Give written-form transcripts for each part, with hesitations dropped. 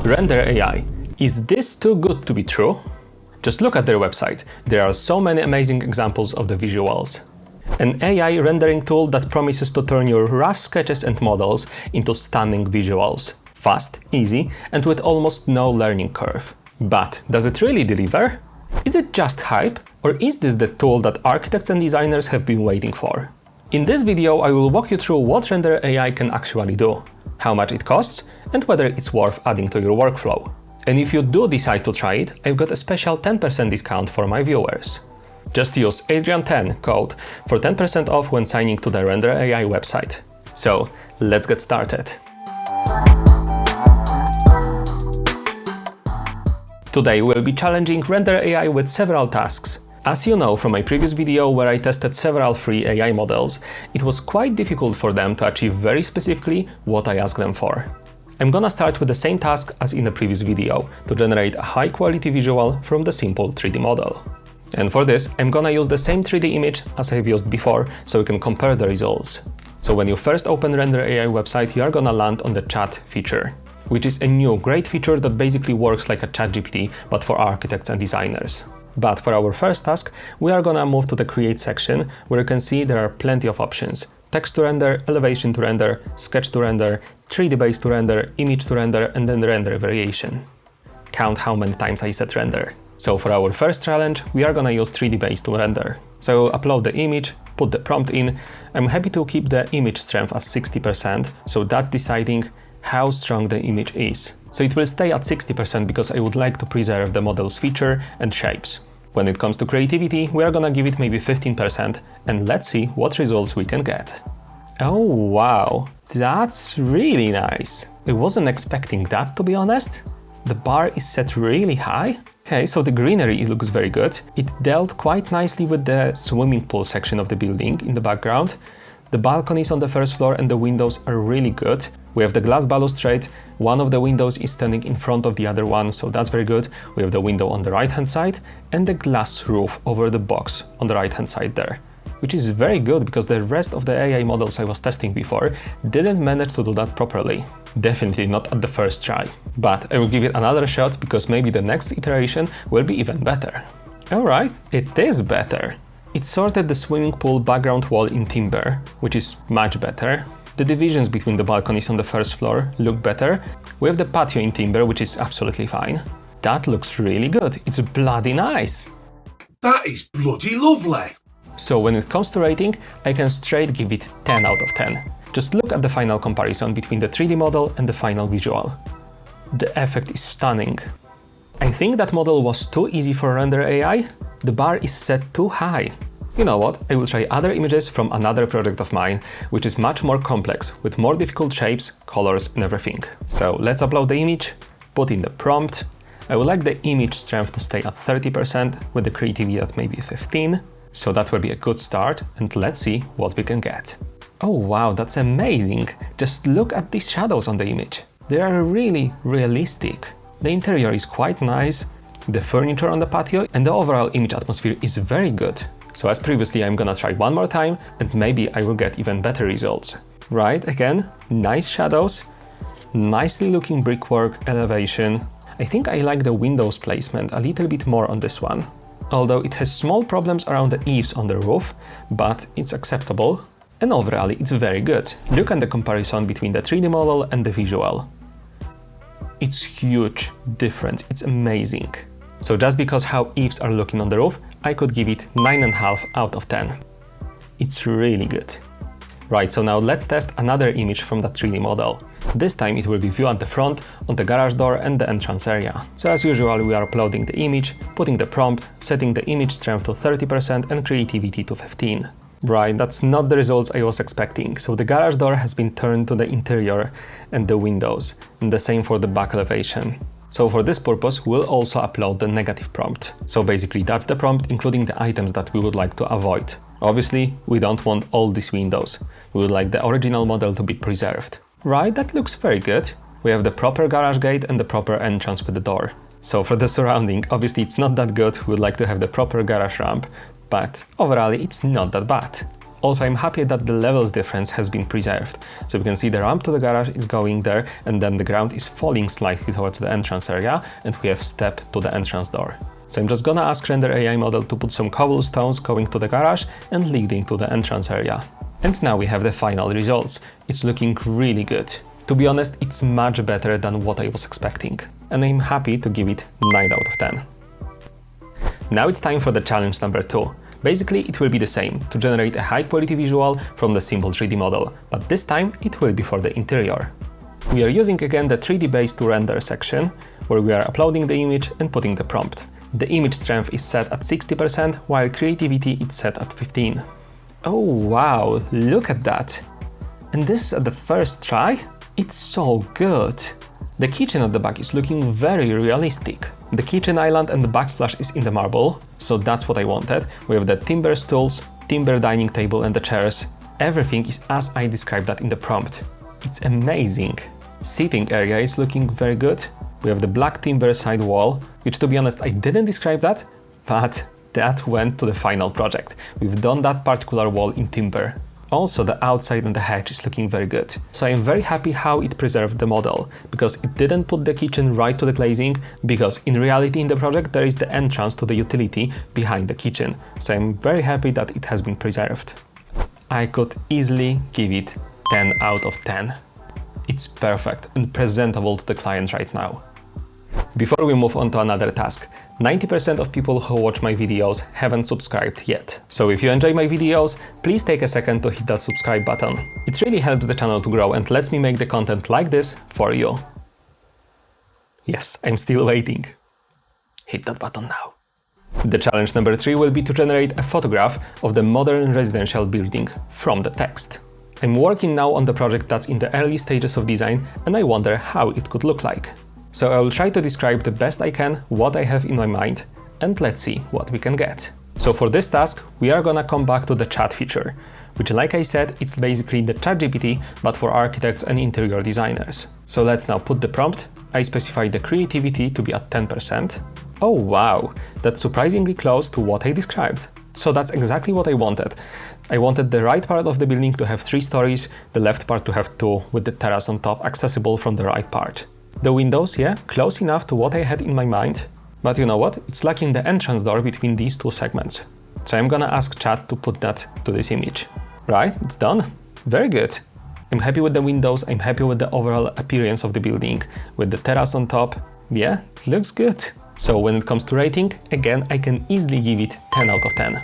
Rendair AI. Is this too good to be true? Just look at their website. There are so many amazing examples of the visuals. An AI rendering tool that promises to turn your rough sketches and models into stunning visuals. Fast, easy, and with almost no learning curve. But does it really deliver? Is it just hype? Or is this the tool that architects and designers have been waiting for? In this video, I will walk you through what Rendair AI can actually do, how much it costs, and whether it's worth adding to your workflow. And if you do decide to try it, I've got a special 10% discount for my viewers. Just use Adrian10 code for 10% off when signing to the Rendair AI website. So, let's get started. Today we'll be challenging Rendair AI with several tasks. As you know from my previous video where I tested several free AI models, it was quite difficult for them to achieve very specifically what I asked them for. I'm gonna start with the same task as in the previous video, to generate a high quality visual from the simple 3D model. And for this, I'm gonna use the same 3D image as I've used before, so we can compare the results. So when you first open Rendair AI website, you are gonna land on the chat feature, which is a new great feature that basically works like a ChatGPT, but for architects and designers. But for our first task, we are gonna move to the Create section, where you can see there are plenty of options. Text to render, elevation to render, sketch to render, 3D base to render, image to render, and then render variation. Count how many times I said render. So for our first challenge, we are gonna use 3D base to render. So I'll upload the image, put the prompt in. I'm happy to keep the image strength at 60%, so that's deciding how strong the image is. So it will stay at 60% because I would like to preserve the model's feature and shapes. When it comes to creativity, we are gonna give it maybe 15%, and let's see what results we can get. Oh wow, that's really nice. I wasn't expecting that, to be honest. The bar is set really high. Okay, so the greenery looks very good. It dealt quite nicely with the swimming pool section of the building in the background. The balconies on the first floor and the windows are really good. We have the glass balustrade. One of the windows is standing in front of the other one, so that's very good. We have the window on the right hand side and the glass roof over the box on the right hand side there, which is very good because the rest of the AI models I was testing before didn't manage to do that properly. Definitely not at the first try. But I will give it another shot because maybe the next iteration will be even better. Alright, it is better. It sorted the swimming pool background wall in timber, which is much better. The divisions between the balconies on the first floor look better. We have the patio in timber, which is absolutely fine. That looks really good. It's bloody nice. That is bloody lovely. So when it comes to rating, I can straight give it 10 out of 10. Just look at the final comparison between the 3D model and the final visual. The effect is stunning. I think that model was too easy for Rendair AI. The bar is set too high. You know what, I will try other images from another project of mine, which is much more complex, with more difficult shapes, colors and everything. So let's upload the image, put in the prompt. I would like the image strength to stay at 30%, with the creativity at maybe 15%. So that will be a good start, and let's see what we can get. Oh wow, that's amazing! Just look at these shadows on the image. They are really realistic. The interior is quite nice, the furniture on the patio and the overall image atmosphere is very good. So as previously, I'm gonna try one more time and maybe I will get even better results. Right, again, nice shadows, nicely looking brickwork, elevation. I think I like the windows placement a little bit more on this one. Although it has small problems around the eaves on the roof, but it's acceptable. And overall, it's very good. Look at the comparison between the 3D model and the visual. It's huge difference, it's amazing. So just because how eaves are looking on the roof, I could give it 9.5 out of 10. It's really good. Right, so now let's test another image from that 3D model. This time it will be view at the front, on the garage door and the entrance area. So as usual, we are uploading the image, putting the prompt, setting the image strength to 30% and creativity to 15%. Right, that's not the results I was expecting. So the garage door has been turned to the interior and the windows, and the same for the back elevation. So for this purpose, we'll also upload the negative prompt. So basically that's the prompt, including the items that we would like to avoid. Obviously, we don't want all these windows. We would like the original model to be preserved. Right, that looks very good. We have the proper garage gate and the proper entrance with the door. So for the surrounding, obviously it's not that good. We would like to have the proper garage ramp, but overall it's not that bad. Also, I'm happy that the levels difference has been preserved. So we can see the ramp to the garage is going there, and then the ground is falling slightly towards the entrance area, and we have step to the entrance door. So I'm just gonna ask Rendair AI model to put some cobblestones going to the garage and leading to the entrance area. And now we have the final results. It's looking really good. To be honest, it's much better than what I was expecting. And I'm happy to give it 9 out of 10. Now it's time for the challenge number 2. Basically, it will be the same, to generate a high-quality visual from the simple 3D model, but this time it will be for the interior. We are using again the 3D base to render section, where we are uploading the image and putting the prompt. The image strength is set at 60%, while creativity is set at 15%. Oh wow, look at that! And this is at the first try? It's so good! The kitchen at the back is looking very realistic. The kitchen island and the backsplash is in the marble, so that's what I wanted. We have the timber stools, timber dining table and the chairs. Everything is as I described that in the prompt. It's amazing. Seating area is looking very good. We have the black timber side wall, which to be honest I didn't describe that, but that went to the final project. We've done that particular wall in timber. Also, the outside and the hedge is looking very good. So I am very happy how it preserved the model, because it didn't put the kitchen right to the glazing, because in reality in the project there is the entrance to the utility behind the kitchen. So I'm very happy that it has been preserved. I could easily give it 10 out of 10. It's perfect and presentable to the client right now. Before we move on to another task, 90% of people who watch my videos haven't subscribed yet. So if you enjoy my videos, please take a second to hit that subscribe button. It really helps the channel to grow and lets me make the content like this for you. Yes, I'm still waiting. Hit that button now. The challenge number 3 will be to generate a photograph of the modern residential building from the text. I'm working now on the project that's in the early stages of design, and I wonder how it could look like. So I will try to describe the best I can what I have in my mind, and let's see what we can get. So for this task, we are gonna come back to the chat feature, which, like I said, it's basically the ChatGPT, but for architects and interior designers. So let's now put the prompt. I specify the creativity to be at 10%. Oh wow, that's surprisingly close to what I described. So that's exactly what I wanted. I wanted the right part of the building to have 3 stories, the left part to have 2, with the terrace on top accessible from the right part. The windows, yeah, close enough to what I had in my mind. But you know what? It's lacking the entrance door between these 2 segments. So I'm gonna ask chat to put that to this image. Right, it's done. Very good. I'm happy with the windows, I'm happy with the overall appearance of the building, with the terrace on top. Yeah, looks good. So when it comes to rating, again, I can easily give it 10 out of 10.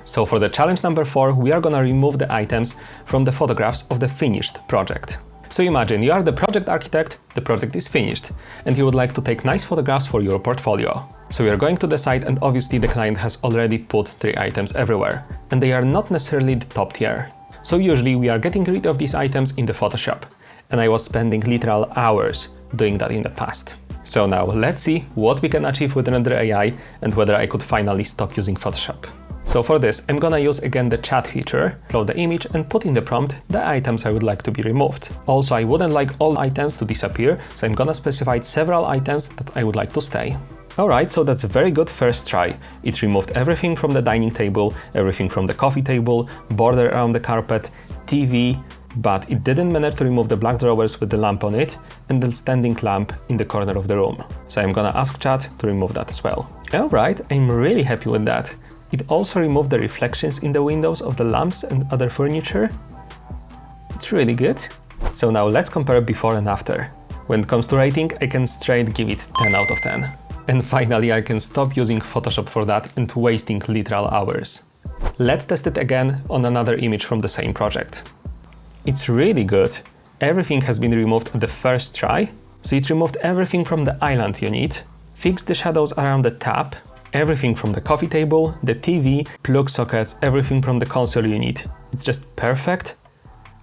So for the challenge number 4, we are gonna remove the items from the photographs of the finished project. So imagine you are the project architect, the project is finished, and you would like to take nice photographs for your portfolio. So we are going to the site, and obviously the client has already put 3 items everywhere, and they are not necessarily the top tier. So usually we are getting rid of these items in the Photoshop, and I was spending literal hours doing that in the past. So now let's see what we can achieve with Rendair AI and whether I could finally stop using Photoshop. So for this, I'm gonna use again the chat feature, upload the image and put in the prompt the items I would like to be removed. Also, I wouldn't like all items to disappear, so I'm gonna specify several items that I would like to stay. Alright, so that's a very good first try. It removed everything from the dining table, everything from the coffee table, border around the carpet, TV, but it didn't manage to remove the black drawers with the lamp on it and the standing lamp in the corner of the room. So I'm gonna ask chat to remove that as well. Alright, I'm really happy with that. It also removed the reflections in the windows of the lamps and other furniture. It's really good. So now let's compare before and after. When it comes to rating, I can straight give it 10 out of 10. And finally, I can stop using Photoshop for that and wasting literal hours. Let's test it again on another image from the same project. It's really good. Everything has been removed at the first try. So it removed everything from the island unit, fixed the shadows around the tap, everything from the coffee table, the TV, plug sockets, everything from the console unit. It's just perfect.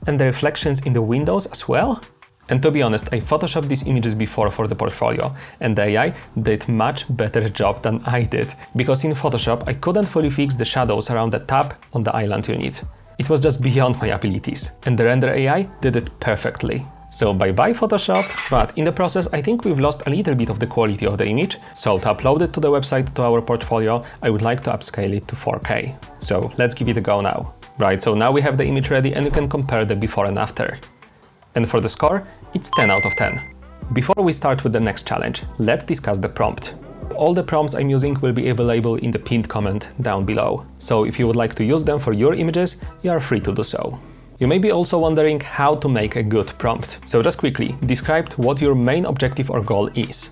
And the reflections in the windows as well. And to be honest, I photoshopped these images before for the portfolio, and the AI did much better job than I did, because in Photoshop I couldn't fully fix the shadows around the tab on the island unit. It was just beyond my abilities, and the Rendair AI did it perfectly. So bye-bye Photoshop, but in the process I think we've lost a little bit of the quality of the image, so to upload it to the website to our portfolio, I would like to upscale it to 4K. So let's give it a go now. Right, so now we have the image ready and you can compare the before and after. And for the score, it's 10 out of 10. Before we start with the next challenge, let's discuss the prompt. All the prompts I'm using will be available in the pinned comment down below. So if you would like to use them for your images, you are free to do so. You may be also wondering how to make a good prompt. So just quickly, describe what your main objective or goal is.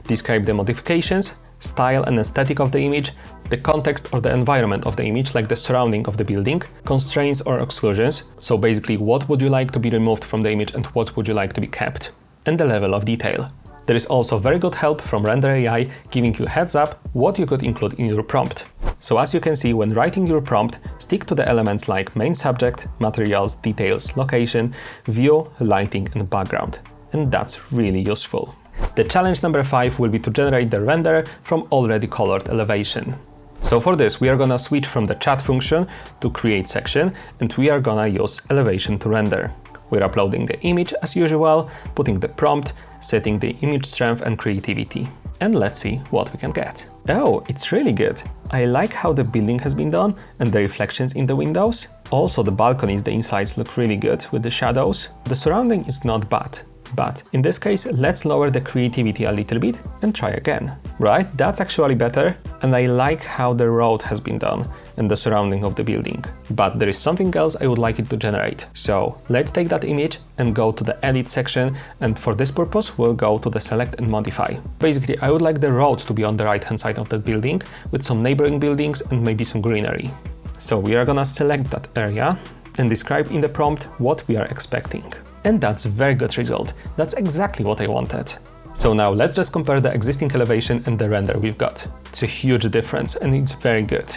Describe the modifications, style and aesthetic of the image, the context or the environment of the image, like the surrounding of the building, constraints or exclusions. So basically, what would you like to be removed from the image and what would you like to be kept? And the level of detail. There is also very good help from Rendair AI giving you heads up what you could include in your prompt. So as you can see, when writing your prompt, stick to the elements like main subject, materials, details, location, view, lighting and background. And that's really useful. The challenge number 5 will be to generate the render from already colored elevation. So for this, we are gonna switch from the chat function to create section and we are gonna use elevation to render. We're uploading the image as usual, putting the prompt, setting the image strength and creativity. And let's see what we can get. Oh, it's really good. I like how the building has been done and the reflections in the windows. Also the balconies, the insides look really good with the shadows. The surrounding is not bad. But in this case, let's lower the creativity a little bit and try again. Right, that's actually better. And I like how the road has been done and the surrounding of the building. But there is something else I would like it to generate. So let's take that image and go to the edit section. And for this purpose, we'll go to the select and modify. Basically, I would like the road to be on the right hand side of that building with some neighboring buildings and maybe some greenery. So we are gonna select that area and describe in the prompt what we are expecting. And that's a very good result. That's exactly what I wanted. So now let's just compare the existing elevation and the render we've got. It's a huge difference and it's very good.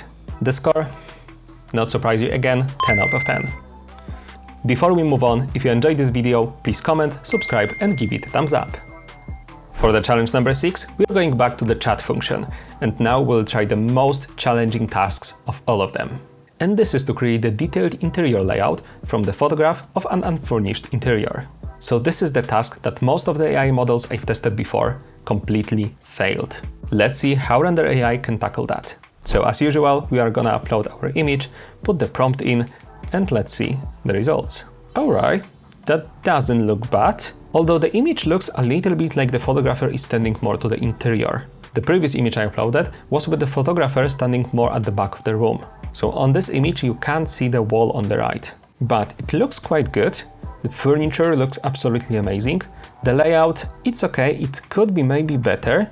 The score, not surprise you again, 10 out of 10. Before we move on, if you enjoyed this video, please comment, subscribe and give it a thumbs up. For the challenge number 6, we're going back to the chat function and now we'll try the most challenging tasks of all of them. And this is to create the detailed interior layout from the photograph of an unfurnished interior. So this is the task that most of the AI models I've tested before completely failed. Let's see how Rendair AI can tackle that. So as usual, we are gonna upload our image, put the prompt in, and let's see the results. Alright, that doesn't look bad. Although the image looks a little bit like the photographer is standing more to the interior. The previous image I uploaded was with the photographer standing more at the back of the room. So on this image you can't see the wall on the right. But it looks quite good. The furniture looks absolutely amazing. The layout, it's okay, it could be maybe better.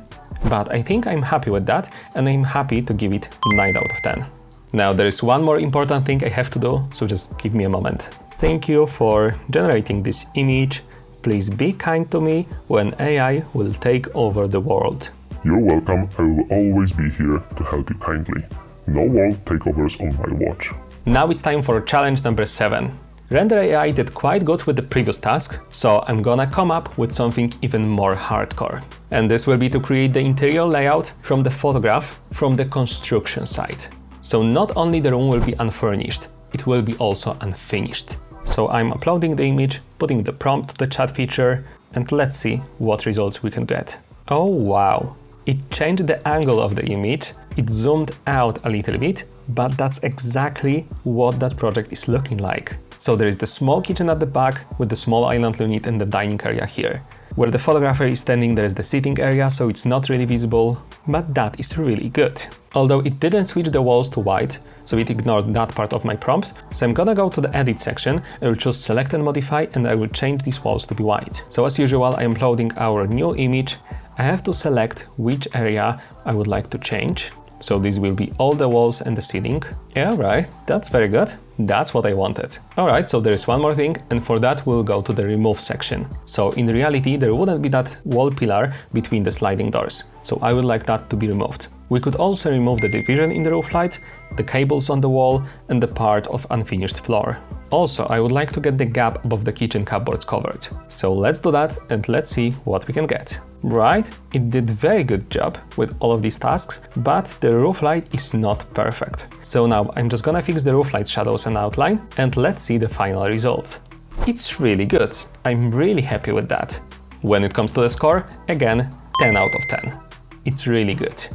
But I think I'm happy with that and I'm happy to give it 9 out of 10. Now there is one more important thing I have to do, so just give me a moment. Thank you for generating this image. Please be kind to me when AI will take over the world. You're welcome, I will always be here to help you kindly. No world takeovers on my watch. Now it's time for challenge number 7. Rendair AI did quite good with the previous task, so I'm gonna come up with something even more hardcore. And this will be to create the interior layout from the photograph from the construction site. So not only the room will be unfurnished, it will be also unfinished. So I'm uploading the image, putting the prompt to the chat feature, and let's see what results we can get. Oh wow! It changed the angle of the image, it zoomed out a little bit, but that's exactly what that project is looking like. So there is the small kitchen at the back with the small island unit and the dining area here. Where the photographer is standing, there is the sitting area, so it's not really visible, but that is really good. Although it didn't switch the walls to white, so it ignored that part of my prompt, so I'm gonna go to the edit section, I will choose select and modify, and I will change these walls to be white. So as usual, I am uploading our new image. I have to select which area I would like to change. So this will be all the walls and the ceiling. Yeah, right, that's very good. That's what I wanted. Alright, so there is one more thing, and for that we'll go to the remove section. So in reality, there wouldn't be that wall pillar between the sliding doors. So I would like that to be removed. We could also remove the division in the roof light, the cables on the wall, and the part of unfinished floor. Also, I would like to get the gap above the kitchen cupboards covered. So let's do that and let's see what we can get. Right, it did very good job with all of these tasks, but the roof light is not perfect. So now I'm just gonna fix the roof light shadows and outline, and let's see the final result. It's really good. I'm really happy with that. When it comes to the score, again, 10 out of 10. It's really good.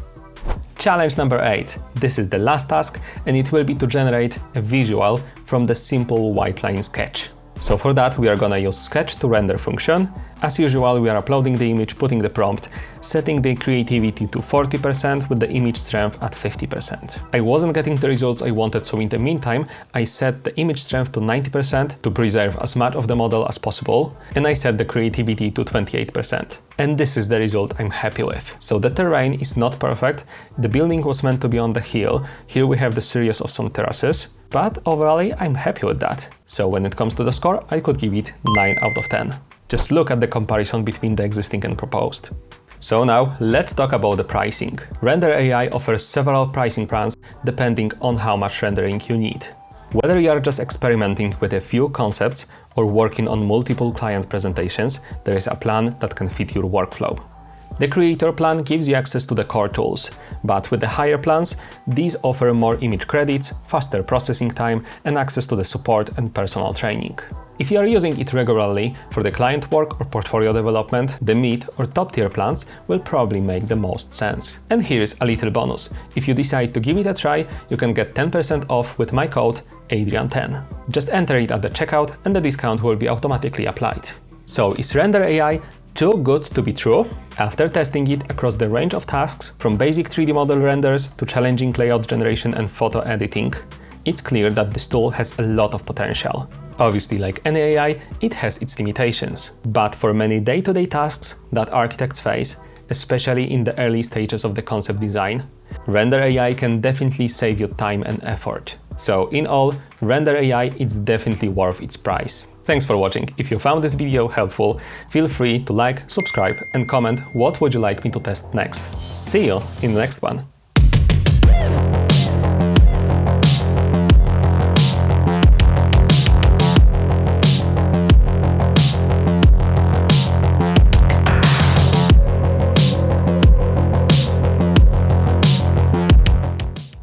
Challenge number 8. This is the last task, and it will be to generate a visual from the simple white line sketch. So for that we are gonna use sketch to render function. As usual, we are uploading the image, putting the prompt, setting the creativity to 40% with the image strength at 50%. I wasn't getting the results I wanted, so in the meantime I set the image strength to 90% to preserve as much of the model as possible, and I set the creativity to 28%. And this is the result I'm happy with. So the terrain is not perfect, the building was meant to be on the hill, here we have the series of some terraces, but overall I'm happy with that. So when it comes to the score, I could give it 9 out of 10. Just look at the comparison between the existing and proposed. So now let's talk about the pricing. Rendair AI offers several pricing plans depending on how much rendering you need. Whether you are just experimenting with a few concepts or working on multiple client presentations, there is a plan that can fit your workflow. The Creator plan gives you access to the core tools, but with the higher plans, these offer more image credits, faster processing time, and access to the support and personal training. If you are using it regularly for the client work or portfolio development, the mid or top tier plans will probably make the most sense. And here is a little bonus. If you decide to give it a try, you can get 10% off with my code Adrian10. Just enter it at the checkout and the discount will be automatically applied. So is Rendair AI too good to be true? After testing it across the range of tasks, from basic 3D model renders to challenging layout generation and photo editing, it's clear that this tool has a lot of potential. Obviously, like any AI, it has its limitations. But for many day-to-day tasks that architects face, especially in the early stages of the concept design, Rendair AI can definitely save you time and effort. So in all, Rendair AI is definitely worth its price. Thanks for watching. If you found this video helpful, feel free to like, subscribe and comment what would you like me to test next. See you in the next one.